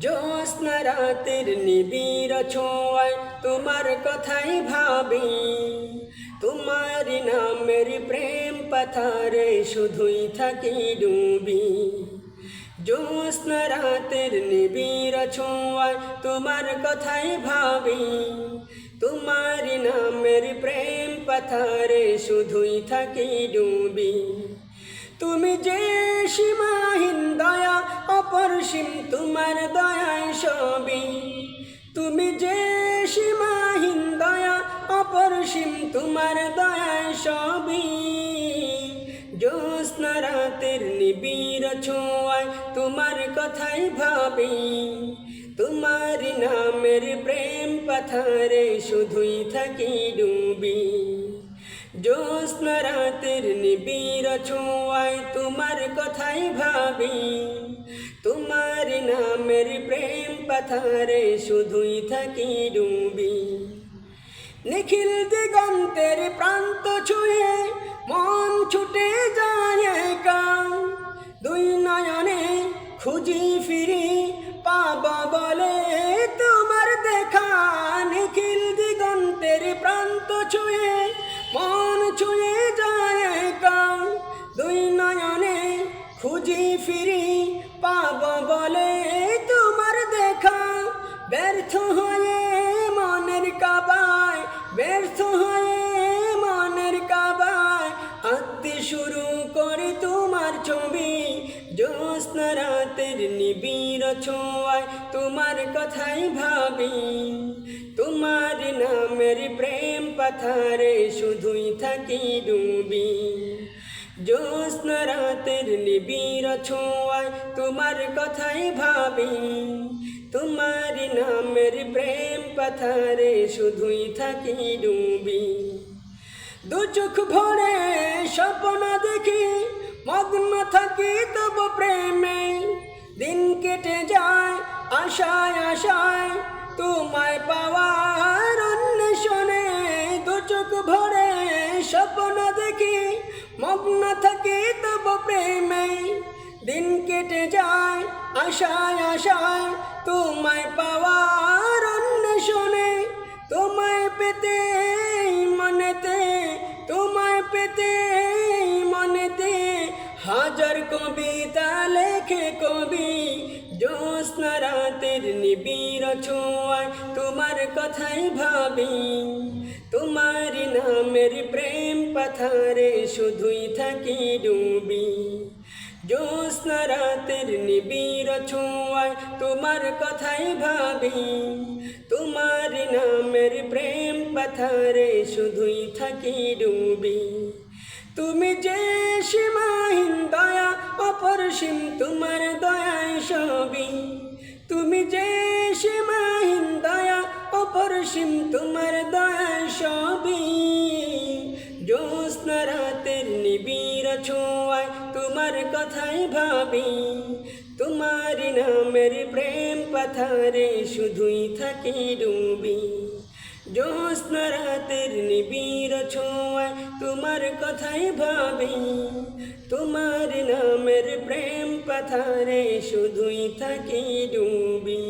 জ্যোৎস্না রাতের নিবিড় ছোঁয়ায় তোমার কথাই ভাবি, তোমার নামের প্রেম পাথারে শুধুই থাকি ডুবি। জ্যোৎস্না রাতের নিবিড় ছোঁয়ায় তোমার কথাই ভাবি, তোমার নামের প্রেম পাথারে শুধুই থাকি ডুবি। তুমি যে সীমাহীন দয়া অপরসীম তোমার দয়ায় সবই, তুমি যে সীমাহীন দয়া অপরসীম তোমার দয়ায় সবই। জ্যোৎস্না রাতের নিবিড় ছোঁয়ায় তোমার কথাই ভাবি, তোমার নামের প্রেম পাথারে শুধুই থাকি ডুবি। জ্যোৎস্না রাতের নিবিড় ছোঁয়ায় তোমার কথাই ভাবি, তোমার নামের প্রেম পাথারে শুধুই থাকি ডুবি। নিখিল দিগন্তের প্রান্ত ছুঁয়ে মন ছুটে যায় একা, দুই নয়নে খুঁজি ফিরি পাব বলে তোমার দেখা। নিখিল দিগন্তের প্রান্ত ছুঁয়ে মন ছুঁয়ে যায় একা, দুই নয়নে খুঁজি ফিরি পাব বলে তোমার দেখা। ব্যর্থ হয়ে মনের কাবায়, ব্যর্থ হয়ে মনের কাবায় আঁকতে শুরু করে তোমার ছবি। জ্যোৎস্না রাতের নিবিড় ছোঁয়ায় তোমার কথাই ভাবি, তোমার নামের প্রেম পাথারে শুধুই থাকি ডুবি। জ্যোৎস্না রাতের নিবিড় ছোঁয়ায় তোমার কথাই ভাবি, তোমার নামের প্রেম পাথারে শুধুই থাকি ডুবি। দু চোখ ভরে স্বপ্ন দেখি মগ্ন থাকি তব প্রেমে, দিন কেটে যায় আশায় আশায় তোমায় পাওয়ার অন্বেষণে। দু চোখ ভরে স্বপ্ন দেখি মগ্ন থাকি তব প্রেমে, দিন কেটে যায় আশায় আশায় তোমায় পাওয়ার অন্বেষণে। তোমায় পেতে মনেতে, তোমায় পেতে মনেতে হাজার কবিতা লেখে কবি। জ্যোৎস্না রাতের নিবিড় ছোঁয়ায় তোমার কথাই ভাবি, তোমার নামের প্রেম পাথারে শুধুই থাকি ডুবি। জ্যোৎস্না রাতের নিবিড় ছোঁয়ায় তোমার কথাই ভাবি, তোমার নামের প্রেম পাথারে শুধুই থাকি ডুবি। তুমি যে সীমাহীন দয়া অপরসীম তোমার দয়ায় সবই, তুমি যে সীমাহীন দয়া অপরসীম তোমার দয়ায় সবই। জ্যোৎস্না রাতের নিবিড় ছোঁয়ায় তোমার কথাই ভাবি, তোমার নামের প্রেম পাথারে শুধুই থাকি ডুবি। জ্যোৎস্না রাতের নিবিড় ছোঁয়ায় তোমার কথাই ভাবি, তোমার নামের প্রেম পাথারে শুধুই থাকি ডুবি।